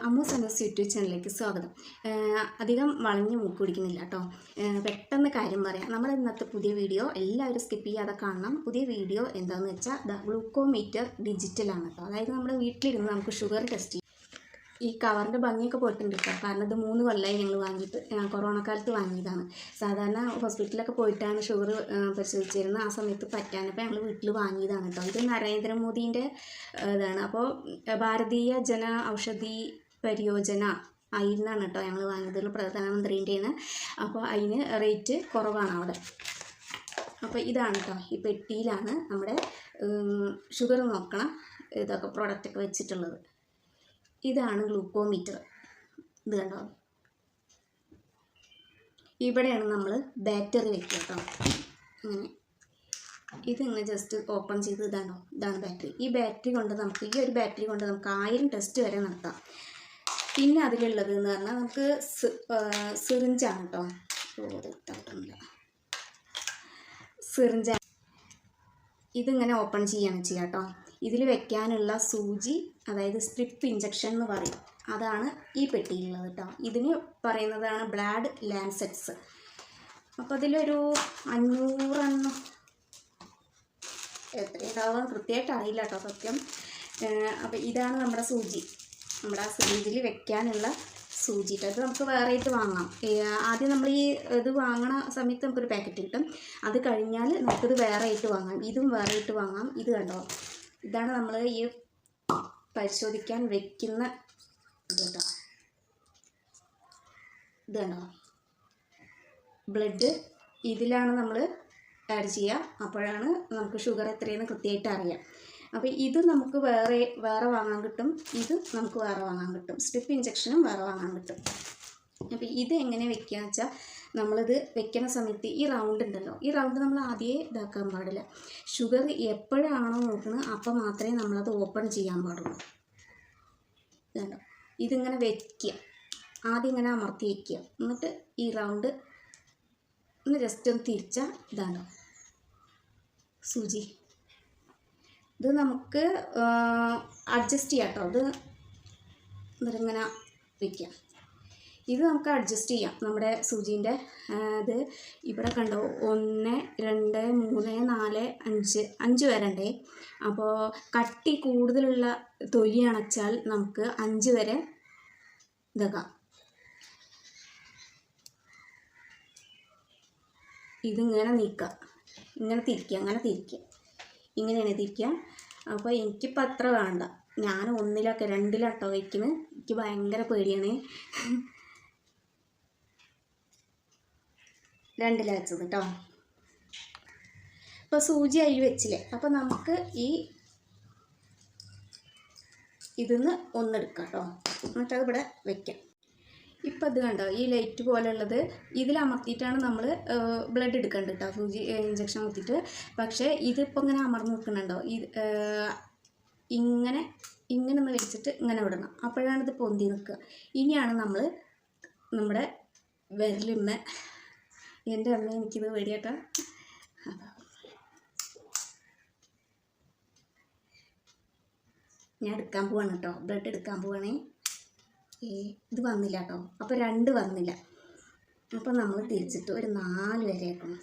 Ammu's and YouTube ചാനലിലേക്ക് സ്വാഗതം. അധികം വളഞ്ഞ് മൂക്ക് പിടിക്കുന്നില്ല കേട്ടോ. പെട്ടെന്ന് കാര്യം പറയാം. നമ്മുടെ ഇന്നത്തെ പുതിയ വീഡിയോ എല്ലാവരും സ്കിപ്പ് ചെയ്യാതെ കാണണം. പുതിയ വീഡിയോ എന്താണെന്ന് വെച്ചാൽ ഗ്ലൂക്കോമീറ്റർ ഡിജിറ്റലാണ് കേട്ടോ. അതായത് നമ്മുടെ വീട്ടിലിരുന്ന് നമുക്ക് ഷുഗർ ടെസ്റ്റ് ചെയ്യും. ഈ കവറിൻ്റെ ഭംഗിയൊക്കെ പോയിട്ടുണ്ട് കേട്ടോ. കാരണം ഇത് 3 കൊല്ലമായി ഞങ്ങൾ വാങ്ങിയിട്ട്, കൊറോണ കാലത്ത് വാങ്ങിയതാണ്. സാധാരണ ഹോസ്പിറ്റലിലൊക്കെ പോയിട്ടാണ് ഷുഗർ പരിശോധിച്ചിരുന്നത്. ആ സമയത്ത് പറ്റാനപ്പോൾ ഞങ്ങൾ വീട്ടിൽ വാങ്ങിയതാണ് കേട്ടോ. ഇത് നരേന്ദ്രമോദീൻ്റെ ഇതാണ്. അപ്പോൾ ഭാരതീയ ജന ഔഷധി പരിയോജന ആയിരുന്നാണ് കേട്ടോ ഞങ്ങൾ വാങ്ങിയതുള്ള, പ്രധാനമന്ത്രീൻ്റെയാണ്. അപ്പോൾ അതിന് റേറ്റ് കുറവാണ് അവിടെ. അപ്പോൾ ഇതാണ് കേട്ടോ, ഈ പെട്ടിയിലാണ് നമ്മുടെ ഷുഗർ നോക്കണ ഇതൊക്കെ പ്രൊഡക്റ്റൊക്കെ വെച്ചിട്ടുള്ളത്. ഇതാണ് ഗ്ലൂക്കോമീറ്റർ. ഇത് കണ്ടോ, ഇവിടെയാണ് നമ്മൾ ബാറ്ററി വെക്കുക കേട്ടോ. അങ്ങനെ ഇതിങ്ങനെ ജസ്റ്റ് ഓപ്പൺ ചെയ്ത് ഇതാണോ, ഇതാണ് ബാറ്ററി. ഈ ബാറ്ററി കൊണ്ട് നമുക്ക്, ഈ ഒരു ബാറ്ററി കൊണ്ട് നമുക്ക് 1000 ടെസ്റ്റ് വരെ നടത്താം. പിന്നെ അതിലുള്ളത് എന്ന് പറഞ്ഞാൽ നമുക്ക് സിറിഞ്ചാണ് കേട്ടോ. സിറിഞ്ചാണ്. ഇതിങ്ങനെ ഓപ്പൺ ചെയ്യാണ് ചെയ്യുക കേട്ടോ. ഇതിൽ വെക്കാനുള്ള സൂചി, അതായത് സ്ട്രിപ്പ് ഇഞ്ചക്ഷൻ എന്ന് പറയും, അതാണ് ഈ പെട്ടിയിലുള്ളത് കേട്ടോ. ഇതിന് പറയുന്നതാണ് ബ്ലഡ് ലാൻസെറ്റ്സ്. അപ്പോൾ അതിലൊരു 500 എണ്ണം എത്രയുണ്ടാവുക കൃത്യമായിട്ട് അറിയില്ല കേട്ടോ സത്യം. അപ്പോൾ ഇതാണ് നമ്മുടെ സൂചി, നമ്മുടെ ആ സിറിഞ്ചിൽ വെക്കാനുള്ള സൂചി കേട്ടോ. ഇത് നമുക്ക് വേറെ ആയിട്ട് വാങ്ങാം. ആദ്യം നമ്മൾ ഈ ഇത് വാങ്ങണ സമയത്ത് നമുക്കൊരു പാക്കറ്റ് കിട്ടും. അത് കഴിഞ്ഞാൽ നമുക്കിത് വേറെ ആയിട്ട് വാങ്ങാം. ഇതും വേറെ ആയിട്ട് വാങ്ങാം. ഇത് കണ്ടോ, ഇതാണ് നമ്മൾ ഈ പരിശോധിക്കാൻ വെക്കുന്ന ഇത് കേട്ടോ. ഇത് കണ്ടോ, ബ്ലഡ് ഇതിലാണ് നമ്മൾ ആഡ് ചെയ്യുക. അപ്പോഴാണ് നമുക്ക് ഷുഗർ എത്രയെന്ന് കൃത്യമായിട്ട് അറിയാം. അപ്പോൾ ഇത് നമുക്ക് വേറെ വാങ്ങാൻ കിട്ടും, ഇത് നമുക്ക് വേറെ വാങ്ങാൻ കിട്ടും. സ്ട്രിപ്പ് ഇഞ്ചക്ഷനും വേറെ വാങ്ങാൻ കിട്ടും. അപ്പോൾ ഇത് എങ്ങനെ വെക്കുക വെച്ചാൽ, നമ്മളിത് വെക്കുന്ന സമയത്ത് ഈ റൗണ്ട് ഉണ്ടല്ലോ, ഈ റൗണ്ട് നമ്മൾ ആദ്യമേ ഇതാക്കാൻ പാടില്ല. ഷുഗർ എപ്പോഴാണോ നോക്കുന്നത് അപ്പോൾ മാത്രമേ നമ്മളത് ഓപ്പൺ ചെയ്യാൻ പാടുള്ളൂ. ഇതുണ്ടോ, ഇതിങ്ങനെ വയ്ക്കുക, ആദ്യം ഇങ്ങനെ അമർത്തി വയ്ക്കുക. എന്നിട്ട് ഈ റൗണ്ട് ഒന്ന് ജസ്റ്റ് ഒന്ന് തിരിച്ചാൽ ഇതാണോ സൂചി. ഇത് നമുക്ക് അഡ്ജസ്റ്റ് ചെയ്യാം കേട്ടോ. ഇത് എന്നിട്ടിങ്ങനെ വയ്ക്കാം. ഇത് നമുക്ക് അഡ്ജസ്റ്റ് ചെയ്യാം. നമ്മുടെ സൂചീൻ്റെ ഇത് ഇവിടെ കണ്ടോ, 1, 2, 3, 4, 5 വരെ ഉണ്ടേ. അപ്പോൾ കട്ടി കൂടുതലുള്ള തൊലി അണച്ചാൽ നമുക്ക് 5 വരെ ഇതാക്കാം. ഇതിങ്ങനെ നീക്കുക, ഇങ്ങനെ തിരിക്കുക, അങ്ങനെ തിരിക്കുക, ഇങ്ങനെയാണ് തിരിക്കുക. അപ്പോൾ എനിക്കിപ്പോൾ അത്ര വേണ്ട, ഞാൻ 1-ലൊക്കെ 2-ലാട്ടോ വയ്ക്കുന്നത്. എനിക്ക് ഭയങ്കര പേടിയാണ് 2-ല വെച്ചത് കേട്ടോ. അപ്പോൾ സൂചി അതിൽ വെച്ചില്ലേ. അപ്പോൾ നമുക്ക് ഇതിന്ന് ഒന്നെടുക്കാം കേട്ടോ. എന്നിട്ടത് ഇവിടെ വയ്ക്കാം. ഇപ്പോൾ ഇത് കണ്ടോ, ഈ ലൈറ്റ് പോലെയുള്ളത് ഇതിലമർത്തിയിട്ടാണ് നമ്മൾ ബ്ലഡ് എടുക്കേണ്ടത് കേട്ടോ, സൂചി ഇഞ്ചക്ഷൻ കുത്തിയിട്ട്. പക്ഷേ ഇതിപ്പോൾ ഇങ്ങനെ അമർന്ന് നിൽക്കുന്നുണ്ടോ, ഇങ്ങനെ ഒന്ന് വെച്ചിട്ട് ഇങ്ങനെ വിടണം. അപ്പോഴാണ് ഇത് പൊന്തി നിൽക്കുക. ഇനിയാണ് നമ്മൾ നമ്മുടെ വിരലിന്മ, എൻ്റെ അമ്മ എനിക്കിത് പേടിയാട്ടോ. ഞാൻ എടുക്കാൻ പോവാണ് കേട്ടോ, ബ്ലഡ് എടുക്കാൻ പോവാണേ. ഇത് വന്നില്ല കേട്ടോ. അപ്പോൾ 2 വന്നില്ല. അപ്പോൾ നമ്മൾ തിരിച്ചിട്ട് ഒരു 4 വരെ ആക്കണം.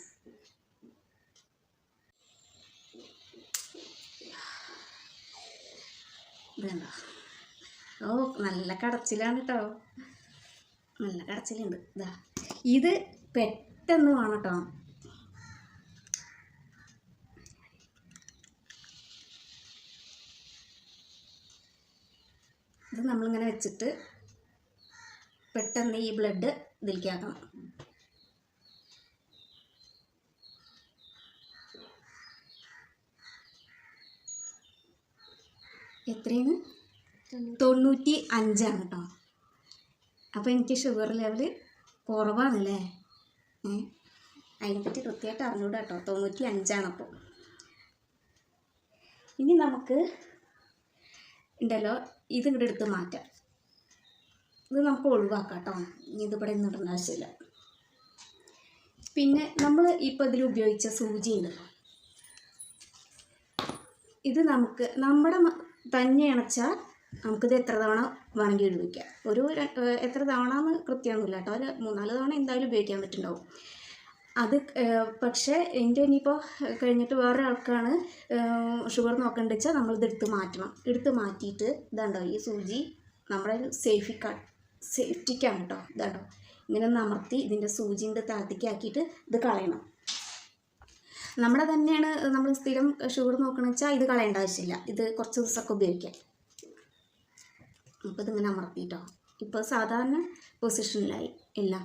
ഇതുണ്ടോ, ഓ നല്ല കടച്ചിലാണ് കേട്ടോ, നല്ല കടച്ചിലുണ്ട്. ഇതാ, ഇത് പെട്ടെന്ന് വേണം കേട്ടോ. ഇത് നമ്മളിങ്ങനെ വെച്ചിട്ട് പെട്ടെന്ന് ഈ ബ്ലഡ് ഇതിലേക്കാക്കണം. എത്രയാണ്? 95 കേട്ടോ. അപ്പോൾ എനിക്ക് ഷുഗർ ലെവൽ കുറവാണല്ലേ. അതിനെപ്പറ്റി കൃത്യമായിട്ട് അറിഞ്ഞൂടാ കേട്ടോ. 95. അപ്പോൾ ഇനി നമുക്ക് ഉണ്ടല്ലോ, ഇത് ഇവിടെ എടുത്ത് മാറ്റാം. ഇത് നമുക്ക് ഒഴിവാക്കാം കേട്ടോ. ഇനി ഇതിവിടെ നിന്നിടേണ്ട ആവശ്യമില്ല. പിന്നെ നമ്മൾ ഇപ്പോൾ ഇതിൽ ഉപയോഗിച്ച സൂചി ഉണ്ടല്ലോ, ഇത് നമുക്ക് നമ്മുടെ തന്നെ അണച്ചാൽ നമുക്കിത് എത്ര തവണ വേണമെങ്കിൽ ഉപയോഗിക്കാം. എത്ര തവണ എന്ന് കൃത്യമൊന്നുമില്ല കേട്ടോ, ഒരു 3-4 തവണ എന്തായാലും ഉപയോഗിക്കാൻ പറ്റുന്നുണ്ടാവും. അത് പക്ഷേ എൻ്റെ ഇനിയിപ്പോൾ കഴിഞ്ഞിട്ട് വേറെ ആൾക്കാണ് ഷുഗർ നോക്കേണ്ടത് വെച്ചാൽ നമ്മളിത് എടുത്ത് മാറ്റിയിട്ട് ഇതാണ്ടോ ഈ സൂചി നമ്മുടെ ഒരു സേഫ്റ്റിക്കാണ് കേട്ടോ. ഇതാണ്ടോ ഇങ്ങനെ ഒന്ന് അമർത്തി ഇതിൻ്റെ സൂചിൻ്റെ താഴത്തേക്ക് ആക്കിയിട്ട് ഇത് കളയണം. നമ്മുടെ തന്നെയാണ് നമ്മൾ സ്ഥിരം ഷുഗർ നോക്കണമെന്ന് വെച്ചാൽ ഇത് കളയേണ്ട ആവശ്യമില്ല, ഇത് കുറച്ച് ദിവസമൊക്കെ ഉപയോഗിക്കാം. അപ്പോൾ ഇതിങ്ങനെ അമർത്തിയിട്ടോ ഇപ്പോൾ സാധാരണ പൊസിഷനിലായി എല്ലാം.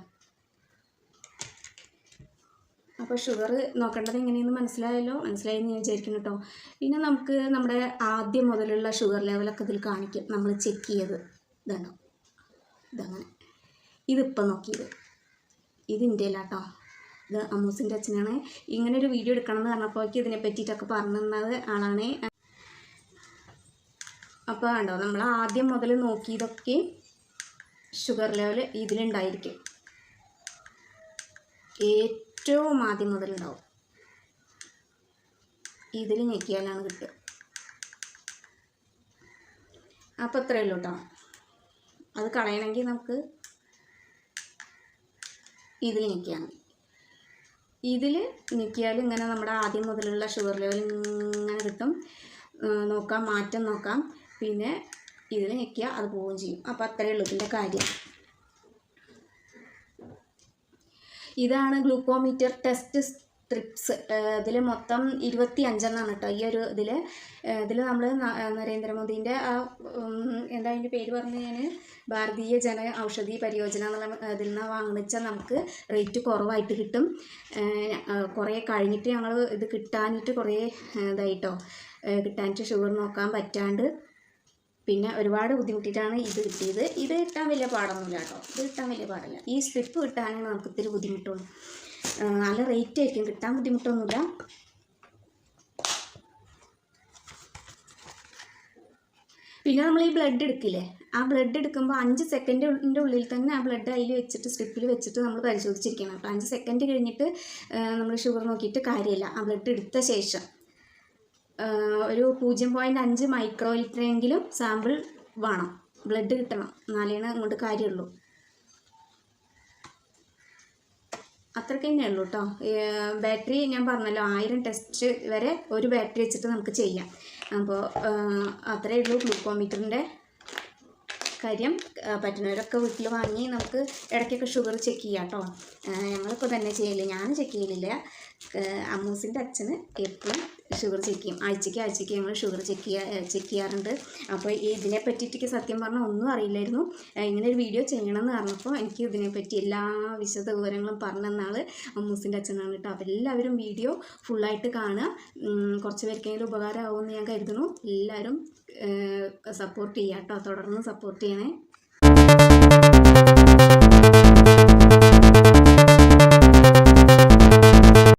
അപ്പോൾ ഷുഗർ നോക്കേണ്ടത് എങ്ങനെയെന്ന് മനസ്സിലായെന്ന് ഞാൻ വിചാരിക്കുന്നു കേട്ടോ. പിന്നെ നമുക്ക് നമ്മുടെ ആദ്യം മുതലുള്ള ഷുഗർ ലെവലൊക്കെ ഇതിൽ കാണിക്കും, നമ്മൾ ചെക്ക് ചെയ്ത്. ഇതാണോ ഇതങ്ങനെ, ഇതിപ്പോൾ നോക്കിയത് ഇതിൻ്റെ അല്ല കേട്ടോ, ഇത് അമ്മൂസിൻ്റെ അച്ഛനാണ്. ഇങ്ങനെ ഒരു വീഡിയോ എടുക്കണം എന്ന് പറഞ്ഞപ്പോഴേക്ക് ഇതിനെ പറ്റിയിട്ടൊക്കെ പറഞ്ഞു തന്നത് ആളാണ്. അപ്പോൾ കണ്ടോ നമ്മൾ ആദ്യം മുതൽ നോക്കിയതൊക്കെ ഷുഗർ ലെവൽ ഇതിലുണ്ടായിരിക്കും, ഏറ്റവും ആദ്യം മുതലുണ്ടാവും. ഇതിൽ ഞെക്കിയാലാണ് കിട്ടുക. അപ്പോൾ അത്രയേ ഉള്ളൂ കേട്ടോ. അത് കളയണമെങ്കിൽ നമുക്ക് ഇതിൽ ഞെക്കിയാൽ മതി. ഇതിൽ ഞെക്കിയാൽ ഇങ്ങനെ നമ്മുടെ ആദ്യം മുതലുള്ള ഷുഗർ ലെവൽ ഇങ്ങനെ കിട്ടും. മാറ്റം നോക്കാം. പിന്നെ ഇതിൽ ഞെക്കിയാൽ അത് പോവുകയും ചെയ്യും. അപ്പോൾ അത്രയേ ഉള്ളൂ ഇതിൻ്റെ കാര്യം. ഇതാണ് ഗ്ലൂക്കോമീറ്റർ ടെസ്റ്റ് സ്ട്രിപ്സ്. ഇതിൽ മൊത്തം 25 കേട്ടോ ഈ ഒരു ഇതിൽ നമ്മൾ നരേന്ദ്രമോദീൻ്റെ എന്താ അതിൻ്റെ പേര് പറഞ്ഞു, ഞാൻ ഭാരതീയ ജന ഔഷധി പരിയോജന എന്നുള്ള ഇതിൽ നിന്ന് വാങ്ങിച്ചാൽ നമുക്ക് റേറ്റ് കുറവായിട്ട് കിട്ടും. കുറേ കഴിഞ്ഞിട്ട് ഞങ്ങൾ ഇത് കിട്ടാനിട്ട് കുറേ ഇതായിട്ടോ, കിട്ടാനിട്ട് ഷുഗർ നോക്കാൻ പറ്റാണ്ട് പിന്നെ ഒരുപാട് ബുദ്ധിമുട്ടിയിട്ടാണ് ഇത് കിട്ടിയത്. ഇത് കിട്ടാൻ വലിയ പാടൊന്നുമില്ല കേട്ടോ, ഇത് കിട്ടാൻ വലിയ പാടില്ല. ഈ സ്ട്രിപ്പ് കിട്ടാനാണ് നമുക്ക് ഇത്തിരി ബുദ്ധിമുട്ടുള്ളൂ. നല്ല റേറ്റ് ആയിരിക്കും, കിട്ടാൻ ബുദ്ധിമുട്ടൊന്നുമില്ല. പിന്നെ നമ്മൾ ഈ ബ്ലഡ് എടുക്കില്ലേ, ആ ബ്ലഡ് എടുക്കുമ്പോൾ 5 സെക്കൻഡിൻ്റെ ഉള്ളിൽ തന്നെ ആ ബ്ലഡ് അതിൽ വെച്ചിട്ട് സ്ട്രിപ്പിൽ വെച്ചിട്ട് നമ്മൾ പരിശോധിച്ചിരിക്കണം കേട്ടോ. 5 സെക്കൻഡ് കഴിഞ്ഞിട്ട് നമ്മൾ ഷുഗർ നോക്കിയിട്ട് കാര്യമില്ല. ആ ബ്ലഡ് എടുത്ത ശേഷം ഒരു 0.5 മൈക്രോ ലിറ്ററെങ്കിലും സാമ്പിൾ വേണം, ബ്ലഡ് കിട്ടണം, എന്നാലേ അങ്ങോട്ട് കാര്യമുള്ളൂ. അത്രയ്ക്ക് തന്നെ ഉള്ളൂ കേട്ടോ. ബാറ്ററി ഞാൻ പറഞ്ഞല്ലോ 1000 ടെസ്റ്റ് വരെ ഒരു ബാറ്ററി വെച്ചിട്ട് നമുക്ക് ചെയ്യാം. അപ്പോൾ അത്രയേ ഉള്ളൂ ഗ്ലൂക്കോമീറ്ററിൻ്റെ കാര്യം. പറ്റുന്നവരൊക്കെ വീട്ടിൽ വാങ്ങി നമുക്ക് ഇടയ്ക്കൊക്കെ ഷുഗർ ചെക്ക് ചെയ്യാം കേട്ടോ. ഞങ്ങളിപ്പോൾ തന്നെ ചെയ്യില്ല, ഞാൻ ചെക്ക് ചെയ്യലില്ല. അമ്മൂസിൻ്റെ അച്ഛന് എപ്പോഴും ഷുഗർ ചെക്ക് ചെയ്യും. ആഴ്ചയ്ക്ക് ഞങ്ങൾ ഷുഗർ ചെക്ക് ചെയ്യാറുണ്ട്. അപ്പോൾ ഇതിനെ പറ്റിയിട്ട് സത്യം പറഞ്ഞാൽ ഒന്നും അറിയില്ലായിരുന്നു. ഇങ്ങനെ ഒരു വീഡിയോ ചെയ്യണമെന്ന് പറഞ്ഞപ്പോൾ എനിക്ക് ഇതിനെപ്പറ്റി എല്ലാ വിശദ വിവരങ്ങളും പറഞ്ഞു തന്ന ആൾ അമ്മൂസിൻ്റെ അച്ഛനാണ് കേട്ടോ. അപ്പോൾ എല്ലാവരും വീഡിയോ ഫുള്ളായിട്ട് കാണുക. കുറച്ച് പേർക്കെങ്കിലും ഉപകാരമാകുമെന്ന് ഞാൻ കരുതുന്നു. എല്ലാവരും സപ്പോർട്ട് ചെയ്യാം കേട്ടോ, തുടർന്ന് സപ്പോർട്ട് ചെയ്യണേ.